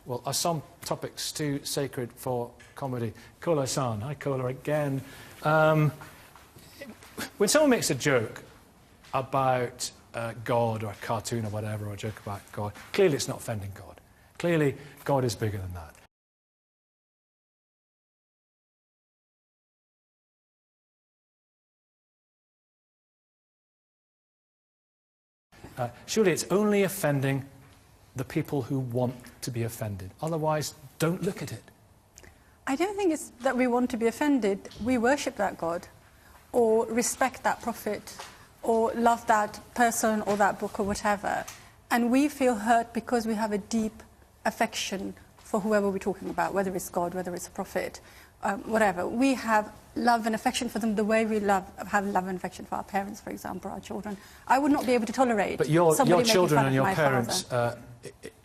Well, are some topics too sacred for comedy? Kola-san. Hi, Kola, again. When someone makes a joke about God or a cartoon or whatever, or a joke about God, clearly it's not offending God. Clearly, God is bigger than that. Surely it's only offending the people who want to be offended. Otherwise, don't look at it. I don't think it's that we want to be offended. We worship that God, or respect that prophet, or love that person or that book or whatever. And we feel hurt because we have a deep affection for whoever we're talking about, whether it's God, whether it's a prophet, whatever. We have love and affection for them the way we have love and affection for our parents, for example, our children. I would not be able to tolerate. But your children and your parents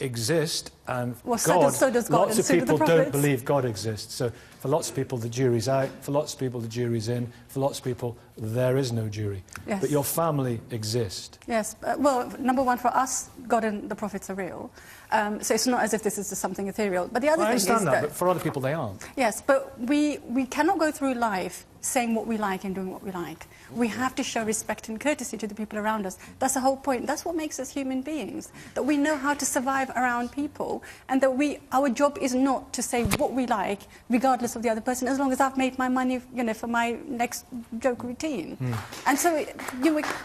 exist, and well, God, so does God, lots of people don't believe God exists. So for lots of people, the jury's out. For lots of people, the jury's in. For lots of people, there is no jury. Yes. But your family exist. Yes. Well, number one, for us, God and the prophets are real. So it's not as if this is just something ethereal. But the other thing is that... I understand that, but for other people, they aren't. Yes, but we cannot go through life saying what we like and doing what we like. We have to show respect and courtesy to the people around us. That's the whole point. That's what makes us human beings, that we know how to survive around people, and that our job is not to say what we like, regardless of the other person, as long as I've made my money, you know, for my next joke routine. And so,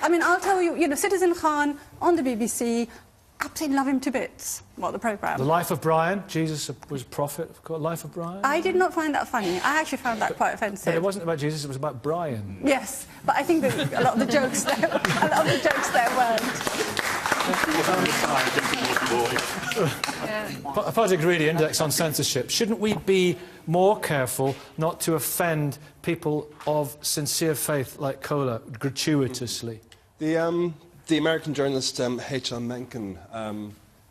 I mean, I'll tell you, you know, Citizen Khan on the BBC, absolutely love him to bits. What, the programme? The Life of Brian. Jesus was a prophet, of course. Life of Brian. I did not find that funny. I actually found that quite offensive. But it wasn't about Jesus, it was about Brian. Yes, but I think that a lot of the jokes there, weren't. Project Read Index on censorship. Shouldn't we be more careful not to offend people of sincere faith like Kola gratuitously? The American journalist H.L. Mencken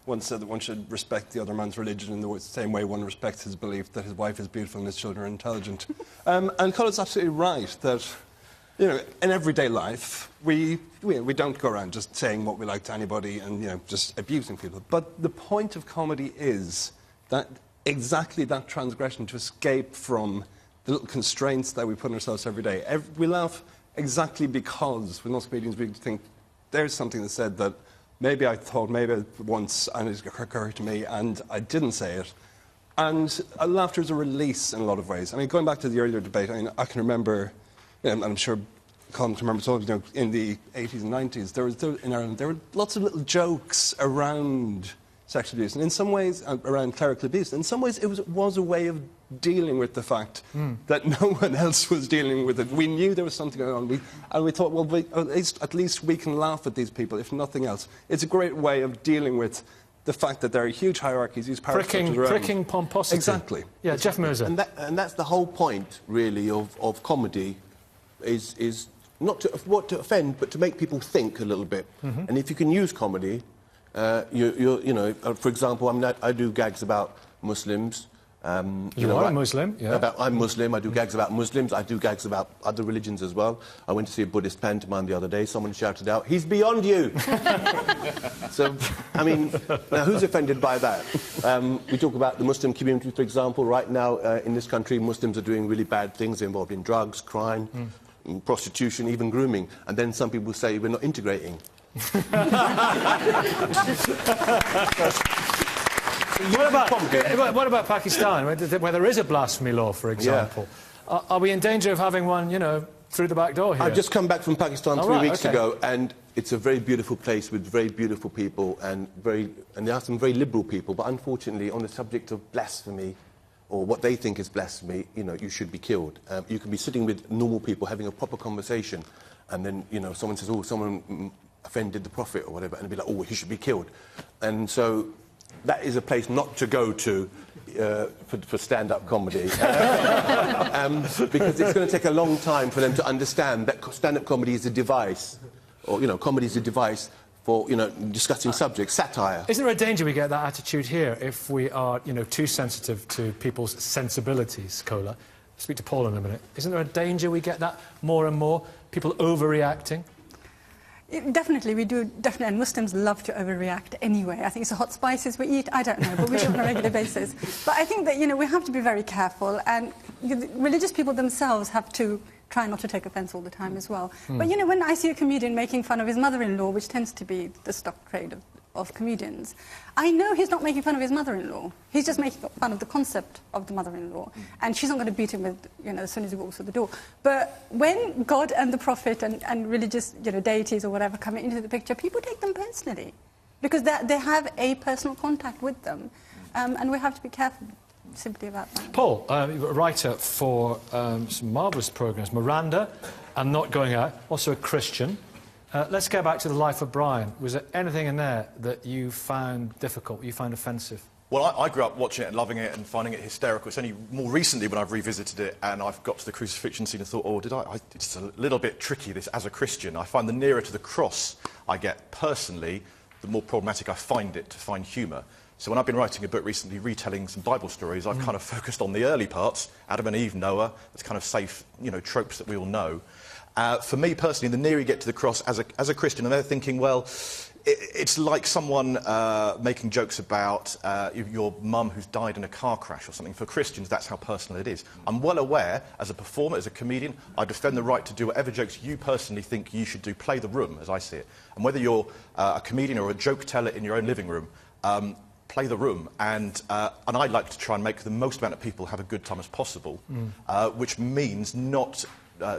once said that one should respect the other man's religion in the same way one respects his belief that his wife is beautiful and his children are intelligent. And Cola's absolutely right that, you know, in everyday life, we don't go around just saying what we like to anybody and, you know, just abusing people. But the point of comedy is that exactly that transgression, to escape from the little constraints that we put on ourselves every day. We laugh exactly because, with most comedians, we think, there's something that said that maybe I thought, maybe once, and it occurred to me, and I didn't say it. And laughter is a release in a lot of ways. I mean, going back to the earlier debate, I mean, I can remember, you know, I'm sure Colin can remember, so, you know, in the 80s and 90s, in Ireland, there were lots of little jokes around sexual abuse, and in some ways, around clerical abuse. In some ways, it was a way of dealing with the fact that no one else was dealing with it. We knew there was something going on, and we thought, well, at least we can laugh at these people, if nothing else. It's a great way of dealing with the fact that there are huge hierarchies, these power structures around. Pricking pomposity. Exactly. Yeah, Jeff Mirza. And that's the whole point, really, of comedy, is not to offend, but to make people think a little bit. And if you can use comedy, you know, for example, I do gags about Muslims. You are a Muslim, yeah. I'm Muslim, I do gags about Muslims, I do gags about other religions as well. I went to see a Buddhist pantomime the other day, someone shouted out, "He's beyond you!" So, I mean, now who's offended by that? We talk about the Muslim community, for example. Right now, in this country, Muslims are doing really bad things. They're involved in drugs, crime, prostitution, even grooming. And then some people say we're not integrating. What about Pakistan, where there is a blasphemy law, for example? Yeah. Are we in danger of having one, you know, through the back door here? I've just come back from Pakistan 3 weeks ago, and it's a very beautiful place with very beautiful people, and there are some very liberal people, but unfortunately, on the subject of blasphemy, or what they think is blasphemy, you know, you should be killed. You can be sitting with normal people having a proper conversation, and then, you know, someone says, oh, someone offended the Prophet or whatever, and they'll be like, oh, he should be killed. And so that is a place not to go to for stand-up comedy. Because it's going to take a long time for them to understand that stand-up comedy is a device, or, you know, comedy is a device for, you know, discussing subjects, satire. Isn't there a danger we get that attitude here if we are, you know, too sensitive to people's sensibilities, Kola? I'll speak to Paul in a minute. Isn't there a danger we get that more and more? People overreacting? Definitely, we do. Definitely, and Muslims love to overreact anyway. I think it's the hot spices we eat. I don't know, but we do it on a regular basis. But I think that, you know, we have to be very careful, and religious people themselves have to try not to take offence all the time as well. But, you know, when I see a comedian making fun of his mother-in-law, which tends to be the stock trade of comedians, I know he's not making fun of his mother-in-law. He's just making fun of the concept of the mother-in-law. And she's not going to beat him with, you know, as soon as he walks through the door. But when God and the Prophet and religious, you know, deities or whatever come into the picture, people take them personally, because they have a personal contact with them. And we have to be careful simply about that. Paul, a writer for some marvellous programmes, Miranda and Not Going Out, also a Christian. Let's go back to the life of Brian. Was there anything in there that you found difficult, you found offensive? Well, I grew up watching it and loving it and finding it hysterical. It's only more recently when I've revisited it and I've got to the crucifixion scene and thought, oh, it's a little bit tricky, this, as a Christian. I find the nearer to the cross I get personally, the more problematic I find it to find humour. So when I've been writing a book recently, retelling some Bible stories, I've kind of focused on the early parts, Adam and Eve, Noah, that's kind of safe, you know, tropes that we all know. For me personally, the nearer you get to the cross as a Christian, and they're thinking, well, it's like someone making jokes about your mum who's died in a car crash or something. For Christians, that's how personal it is. I'm well aware, as a performer, as a comedian, I defend the right to do whatever jokes you personally think you should do. Play the room, as I see it. And whether you're a comedian or a joke teller in your own living room, play the room, and I like to try and make the most amount of people have a good time as possible, which means not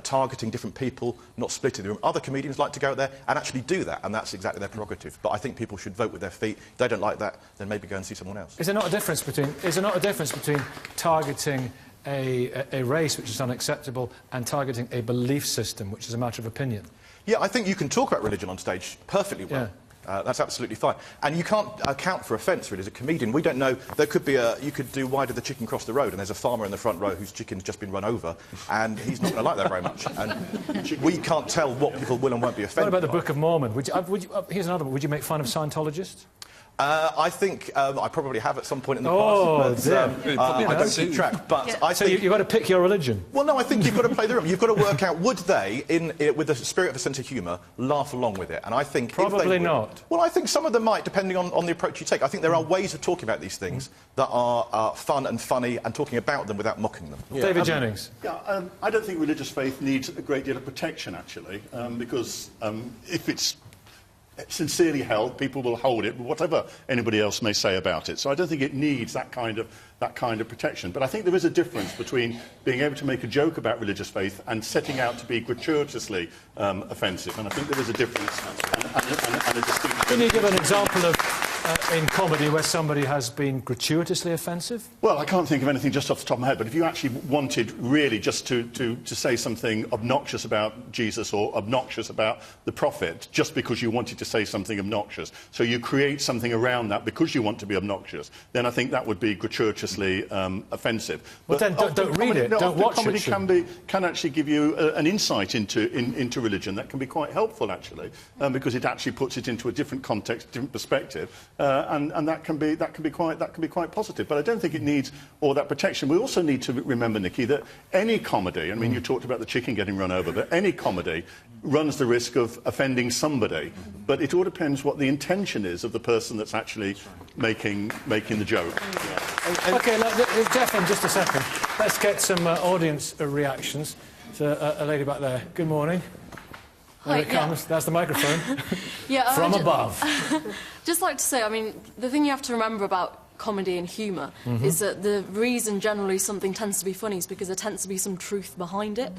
targeting different people, not splitting the room. Other comedians like to go out there and actually do that, and that's exactly their prerogative. But I think people should vote with their feet. If they don't like that, then maybe go and see someone else. Is there not a difference between targeting a race which is unacceptable and targeting a belief system which is a matter of opinion? Yeah, I think you can talk about religion on stage perfectly well. Yeah. That's absolutely fine. And you can't account for offence, really, as a comedian. We don't know. There could be you could do Why Did the Chicken Cross the Road? And there's a farmer in the front row whose chicken's just been run over, and he's not going to like that very much. And we can't tell what people will and won't be offended by. What about the Book of Mormon? Here's another one. Would you make fun of Scientologists? I think I probably have at some point in the past, but I don't keep track. But yeah. I think you've got to pick your religion. Well, no, I think you've got to play the room. You've got to work out, would they, with the spirit of a sense of humour, laugh along with it? And I think probably not. Well, I think some of them might, depending on the approach you take. I think there are ways of talking about these things that are fun and funny, and talking about them without mocking them. Yeah. David Jennings. Yeah, I don't think religious faith needs a great deal of protection, actually, because if it's sincerely held, people will hold it, whatever anybody else may say about it. So I don't think it needs that kind of protection. But I think there is a difference between being able to make a joke about religious faith and setting out to be gratuitously offensive. And I think there is a difference and a distinction. Can you give an example of in comedy where somebody has been gratuitously offensive? Well, I can't think of anything just off the top of my head, but if you actually wanted really just to say something obnoxious about Jesus or obnoxious about the Prophet, just because you wanted to say something obnoxious, so you create something around that because you want to be obnoxious, then I think that would be gratuitously offensive. Well, then don't read it, don't watch it. Comedy can actually give you an insight into religion that can be quite helpful, actually, because it actually puts it into a different context, different perspective. And that can be quite positive. But I don't think it needs all that protection. We also need to remember, Nicky, that any comedy, I mean, you talked about the chicken getting run over, but any comedy runs the risk of offending somebody. But it all depends what the intention is of the person that's actually making the joke. Yeah. OK, Jeff, in just a second. Let's get some audience reactions. So, a lady back there. Good morning. There it comes. That's the microphone. Yeah, from above. Just like to say, I mean, the thing you have to remember about comedy and humour is that the reason generally something tends to be funny is because there tends to be some truth behind it,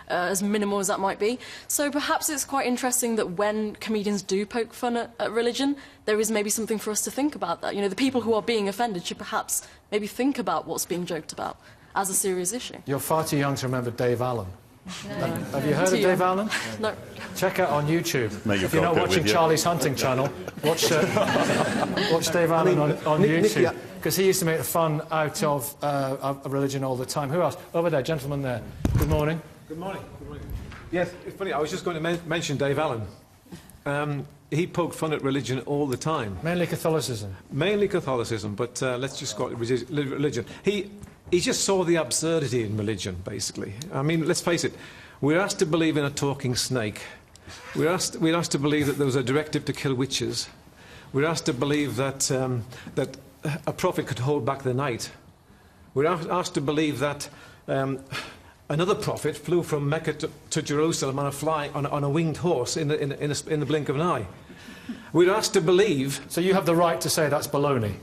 as minimal as that might be. So perhaps it's quite interesting that when comedians do poke fun at religion, there is maybe something for us to think about that. You know, the people who are being offended should perhaps maybe think about what's being joked about as a serious issue. You're far too young to remember Dave Allen. No. Have you heard of Dave Allen? No. Check out on YouTube. If you're not watching Charlie's Hunting Channel, watch Dave Allen on YouTube. Because he used to make fun out of religion all the time. Who else? Over there, gentleman there. Good morning. Good morning. Good morning. Yes, it's funny. I was just going to mention Dave Allen. He poked fun at religion all the time. Mainly Catholicism. Mainly Catholicism, but let's just call it religion. He just saw the absurdity in religion, basically. I mean, let's face it, we're asked to believe in a talking snake, We're asked to believe that there was a directive to kill witches. We're asked to believe that, that a prophet could hold back the night. We're asked to believe that another prophet flew from Mecca to Jerusalem on a winged horse in the blink of an eye. We're asked to believe... So you have the right to say that's baloney?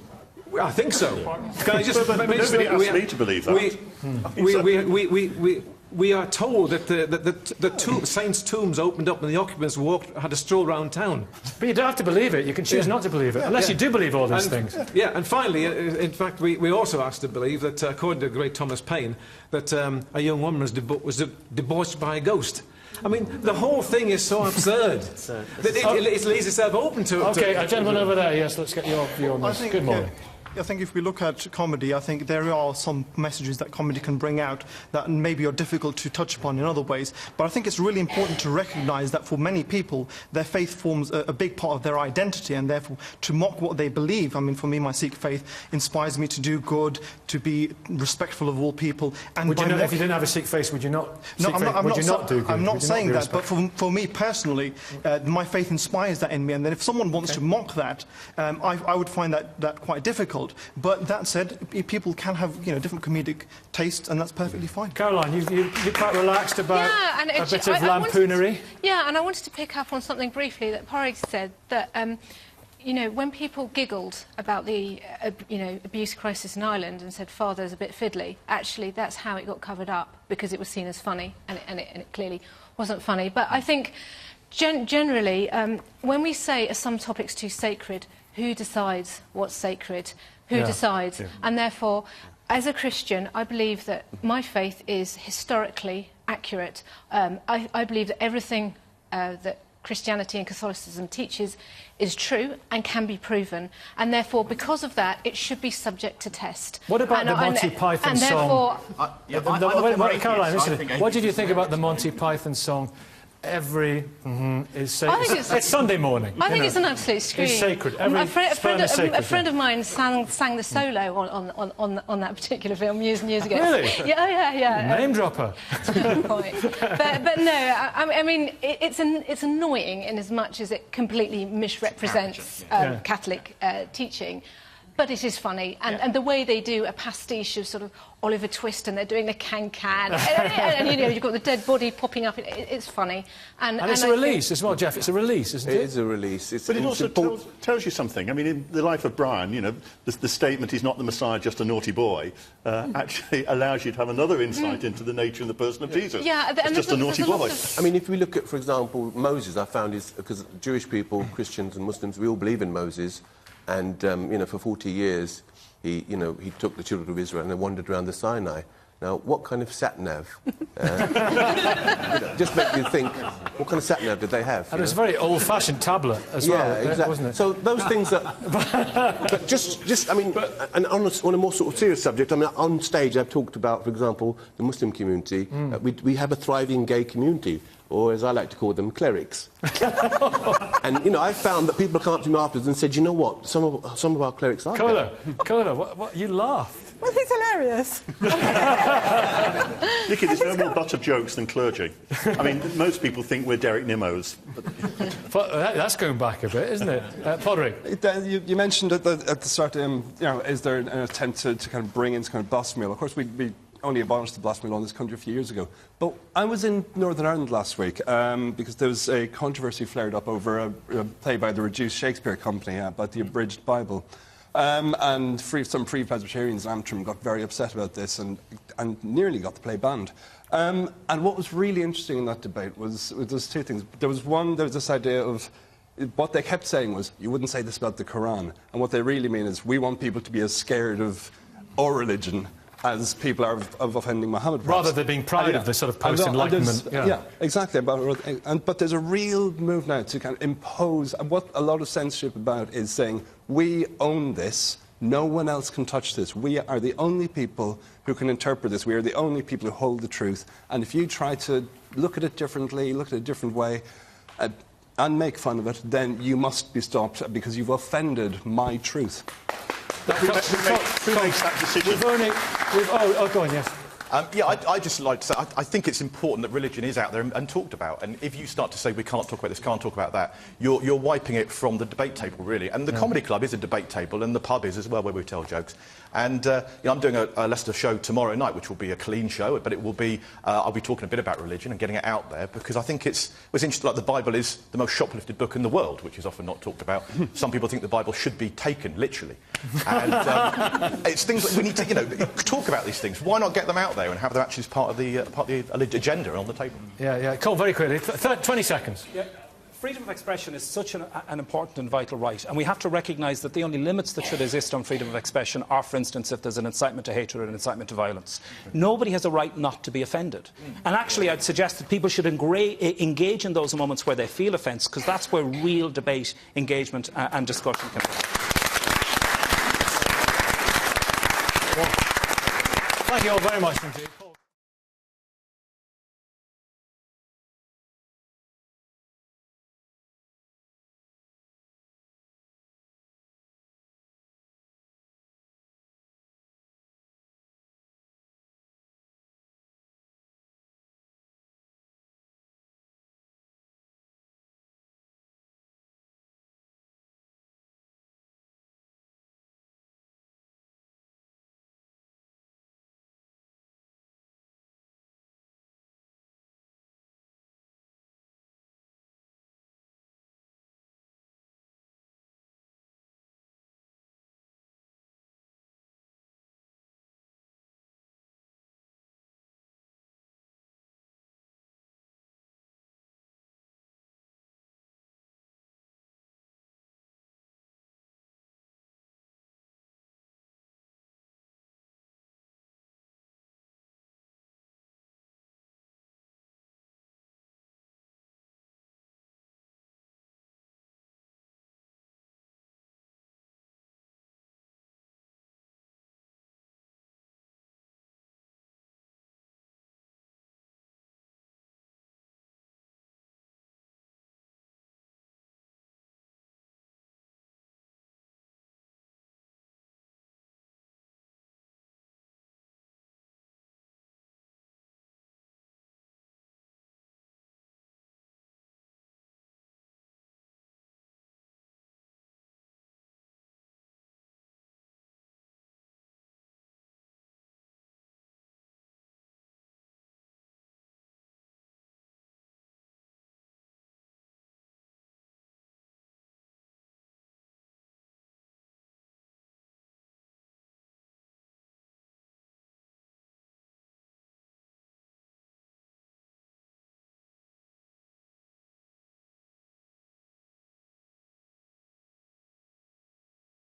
I think so. Can I just nobody asked me to believe that. We are told that the saints' tombs opened up and the occupants had a stroll around town. But you don't have to believe it. You can choose not to believe it, unless you do believe all these things. Yeah, and finally, in fact, we also asked to believe that, according to the great Thomas Paine, that a young woman was debauched by a ghost. I mean, the whole thing is so absurd that it leaves itself open to... OK, a gentleman over there, yes, let's get your view on this. Good morning. I think if we look at comedy, I think there are some messages that comedy can bring out that maybe are difficult to touch upon in other ways. But I think it's really important to recognise that for many people, their faith forms a big part of their identity, and therefore to mock what they believe. I mean, for me, my Sikh faith inspires me to do good, to be respectful of all people. And would you not, if you didn't have a Sikh faith, would you not? No, I'm not do good? I'm not saying that, but for me personally, my faith inspires that in me. And then if someone wants to mock that, I would find that quite difficult. But that said, people can have different comedic tastes, and that's perfectly fine. Caroline, you're quite relaxed about a bit of lampoonery. And I wanted to pick up on something briefly that Porrig said, that when people giggled about the abuse crisis in Ireland and said father's a bit fiddly, actually that's how it got covered up, because it was seen as funny, and it clearly wasn't funny. But I think generally, when we say are some topics too sacred, who decides what's sacred? Who decides? Yeah. And therefore, as a Christian, I believe that my faith is historically accurate. I believe that everything that Christianity and Catholicism teaches is true and can be proven. And therefore, because of that, it should be subject to test. What about the Monty Python song? Caroline, listen, what did you think about the Monty Python song? Every is sacred. It's Sunday morning. I think it's an absolute scream. It's sacred. Every a friend of mine sang the solo on that particular film years and years ago. Really? Yeah. Name dropper. but no, I mean it's annoying in as much as it completely misrepresents Catholic teaching. But it is funny, and the way they do a pastiche of sort of Oliver Twist, and they're doing the can-can, and you've got the dead body popping up, it's funny. And it's a release as well, Jeff, it's a release, isn't it? It is a release. But it also tells you something. I mean, in the life of Brian, the statement, he's not the Messiah, just a naughty boy, actually allows you to have another insight into the nature and the person of Jesus. Yeah, it's just a naughty boy. I mean, if we look at, for example, Moses, I found is, because Jewish people, Christians and Muslims, we all believe in Moses. And, for 40 years, he took the children of Israel and they wandered around the Sinai. Now, what kind of sat-nav? Just make you think, what kind of sat-nav did they have? And it was a very old-fashioned tablet as well, exactly. Wasn't it? So those things that... but just, I mean, and on a more sort of serious subject, I mean, on stage I've talked about, for example, the Muslim community. We have a thriving gay community, or as I like to call them, clerics. And, I found that people come up to me afterwards and said, you know what, some of our clerics are gay. Cola, what, you laughed. Well, he's hilarious. Nikki, there's no more butter jokes than clergy. I mean, most people think we're Derek Nimmo's. That's going back a bit, isn't it? Podrick? You mentioned at the start, is there an attempt to kind of bring in kind of blasphemy? Of course, we only abolished the blasphemy law in this country a few years ago. But I was in Northern Ireland last week because there was a controversy flared up over a play by the Reduced Shakespeare Company about the abridged Bible. And some Free Presbyterians in Antrim got very upset about this and nearly got the play banned. And what was really interesting in that debate was those two things. There was this idea of what they kept saying was, you wouldn't say this about the Quran. And what they really mean is, we want people to be as scared of our religion as people are of offending Muhammad. Perhaps. Rather than being proud of the sort of post-enlightenment. Yeah, exactly. But there's a real move now to kind of impose, and what a lot of censorship about is saying, we own this, no one else can touch this. We are the only people who can interpret this. We are the only people who hold the truth. And if you try to look at it differently, look at it a different way, and make fun of it, then you must be stopped because you've offended my truth. Who makes that decision? Go on, yes. Yeah, I'd just like to say, I think it's important that religion is out there and talked about. And if you start to say we can't talk about this, can't talk about that, you're wiping it from the debate table, really. And the comedy club is a debate table, and the pub is as well, where we tell jokes. And I'm doing a Leicester show tomorrow night, which will be a clean show, but it will be, I'll be talking a bit about religion and getting it out there, because I think it's interesting, like the Bible is the most shoplifted book in the world, which is often not talked about. Some people think the Bible should be taken, literally. And it's things that we need to, talk about these things. Why not get them out there and have them actually as part of the agenda on the table? Yeah. Cole, very quickly, 20 seconds. Yeah. Freedom of expression is such an important and vital right, and we have to recognise that the only limits that should exist on freedom of expression are, for instance, if there's an incitement to hatred or an incitement to violence. Nobody has a right not to be offended. And actually, I'd suggest that people should engage in those moments where they feel offence, because that's where real debate, engagement and discussion can happen. Thank you all very much indeed.